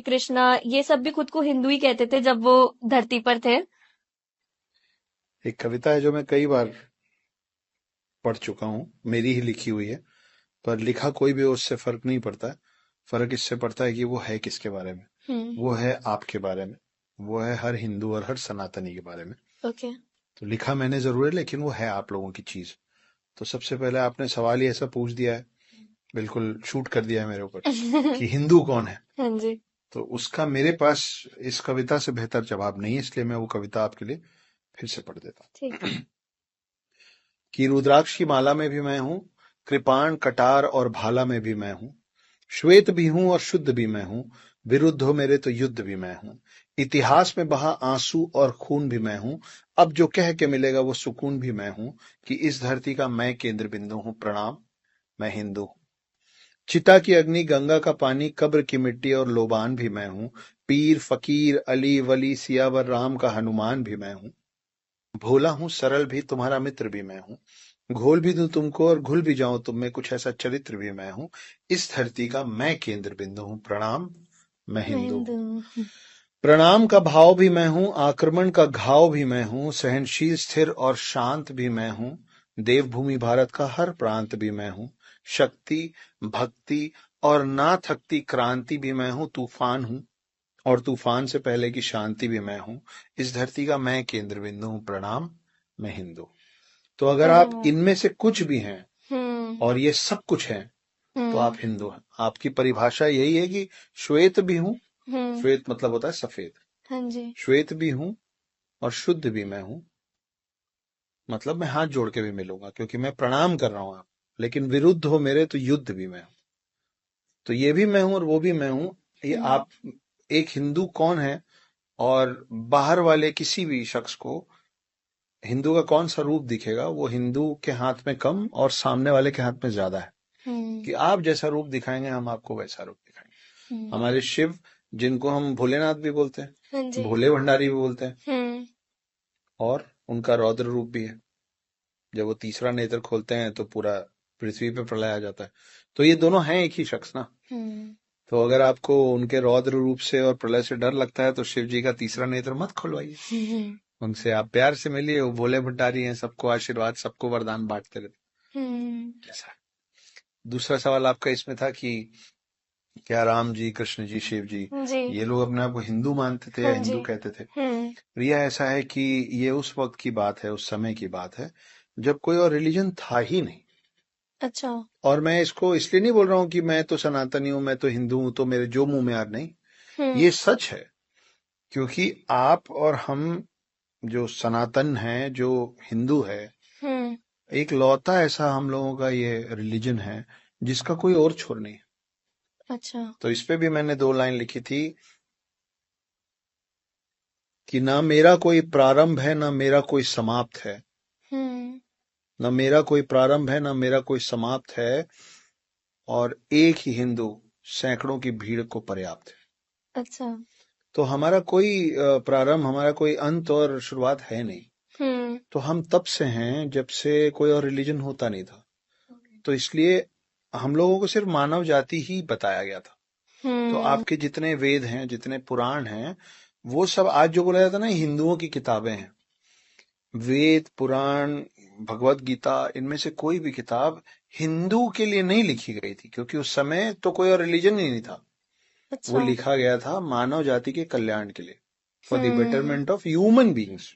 कृष्णा, ये सब भी खुद को हिंदू ही कहते थे जब वो धरती पर थे। एक कविता है जो मैं कई बार पढ़ चुका हूँ, मेरी ही लिखी हुई है, पर लिखा कोई भी हो उससे फर्क नहीं पड़ता है। फर्क इससे पड़ता है कि वो है किसके बारे में। हम्म। वो है आपके बारे में, वो है हर हिंदू और हर सनातनी के बारे में। ओके। तो लिखा मैंने जरूर है, लेकिन वो है आप लोगों की चीज। तो सबसे पहले आपने सवाल ही ऐसा पूछ दिया है, बिल्कुल शूट कर दिया है मेरे ऊपर, कि हिंदू कौन है। हाँ जी। तो उसका मेरे पास इस कविता से बेहतर जवाब नहीं है, इसलिए मैं वो कविता आपके लिए फिर से पढ़ देता ठीक हूँ। है। कि रुद्राक्ष की माला में भी मैं हूँ, कृपाण कटार और भाला में भी मैं हूँ, श्वेत भी हूँ और शुद्ध भी मैं हूँ, विरुद्ध हो मेरे तो युद्ध भी मैं हूँ, इतिहास में बहा आंसू और खून भी मैं हूँ, अब जो कह के मिलेगा वो सुकून भी मैं हूँ, कि इस धरती का मैं केंद्र बिंदु हूँ, प्रणाम मैं हिंदू हूँ। चिता की अग्नि, गंगा का पानी, कब्र की मिट्टी और लोबान भी मैं हूँ, पीर फकीर अली वली सियावर राम का हनुमान भी मैं हूँ, भोला हूँ सरल भी तुम्हारा मित्र भी मैं हूँ, घोल भी दूं तुमको और घुल भी जाऊं तुम में, कुछ ऐसा चरित्र भी मैं हूँ, इस धरती का मैं केंद्र बिंदु हूँ, प्रणाम मैं मैं हिंदू हिंदू हूँ। हूँ। प्रणाम का भाव भी मैं हूँ, आक्रमण का घाव भी मैं हूँ, सहनशील स्थिर और शांत भी मैं हूँ, देवभूमि भारत का हर प्रांत भी मैं हूँ, शक्ति भक्ति और ना थकती क्रांति भी मैं हूँ, तूफान हूँ और तूफान से पहले की शांति भी मैं हूँ, इस धरती का मैं केंद्र बिंदु हूँ, प्रणाम मैं हिंदू। तो अगर अरे आप वाह। इनमें से कुछ भी हैं हम्म। और ये सब कुछ है, तो आप हम्म। हिंदू हैं। आपकी परिभाषा यही है कि श्वेत भी हूं, हम्म। श्वेत मतलब होता है सफेद, हाँ जी। श्वेत भी हूं और शुद्ध भी मैं हूं, मतलब मैं हाथ जोड़ के भी मिलूंगा क्योंकि मैं प्रणाम कर रहा हूं आप, लेकिन विरुद्ध हो मेरे तो युद्ध भी मैं हूं। तो ये भी मैं हूं और वो भी मैं हूं। ये हम्म। आप, एक हिंदू कौन है, और बाहर वाले किसी भी शख्स को हिंदू का कौन सा रूप दिखेगा, वो हिंदू के हाथ में कम और सामने वाले के हाथ में ज्यादा है। हम्म। कि आप जैसा रूप दिखाएंगे हम आपको वैसा रूप दिखाएंगे। हम्म। हमारे शिव, जिनको हम भोलेनाथ भी बोलते हाँ हैं, जी। भोले भंडारी भी बोलते हैं, हम्म। और उनका रौद्र रूप भी है। जब वो तीसरा नेत्र खोलते हैं तो पूरा पृथ्वी पे प्रलय आ जाता है। तो ये दोनों हैं एक ही शख्स ना। हम्म। तो अगर आपको उनके रौद्र रूप से और प्रलय से डर लगता है तो शिव जी का तीसरा नेत्र मत खुलवाइए, हम्म। उनसे आप प्यार से मिलिए। वो भोले भंडारी हैं, सबको आशीर्वाद, सबको वरदान बांटते रहते हम्म। हैं। ऐसा। दूसरा सवाल आपका इसमें था कि क्या राम जी, कृष्ण जी, शिव जी, जी। ये लोग अपने आप को हिंदू मानते थे या हाँ जी। हिंदू कहते थे। हम्म। रिया, ऐसा है कि ये उस वक्त की बात है, उस समय की बात है जब कोई और रिलीजन था ही नहीं। अच्छा। और मैं इसको इसलिए नहीं बोल रहा हूँ कि मैं तो सनातनी हूँ, मैं तो हिंदू हूँ, तो मेरे जो मुंह में आ, नहीं, हम्म। ये सच है। क्योंकि आप और हम जो सनातन हैं, जो हिंदू है, हम्म। एक लौता ऐसा हम लोगों का ये रिलीजन है जिसका कोई और छोर नहीं। अच्छा। तो इस पे भी मैंने 2 लाइन लिखी थी कि ना मेरा कोई प्रारंभ है, ना मेरा कोई समाप्त है, हम्म। न मेरा कोई प्रारंभ है, न मेरा कोई समाप्त है, और एक ही हिंदू सैकड़ों की भीड़ को पर्याप्त है। अच्छा। तो हमारा कोई प्रारंभ, हमारा कोई अंत और शुरुआत है नहीं। हम्म। तो हम तब से हैं जब से कोई और रिलीजन होता नहीं था। तो इसलिए हम लोगों को सिर्फ मानव जाति ही बताया गया था। तो हम्म। आपके जितने वेद हैं, जितने पुराण हैं, वो सब आज जो बोला जाता है ना हिंदुओं की किताबें हैं। वेद, पुराण, भगवत गीता, इनमें से कोई भी किताब हिंदू के लिए नहीं लिखी गई थी, क्योंकि उस समय तो कोई और रिलीजन ही नहीं था। वो अच्छा। लिखा गया था मानव जाति के कल्याण के लिए, for the hmm. Betterment of human beings.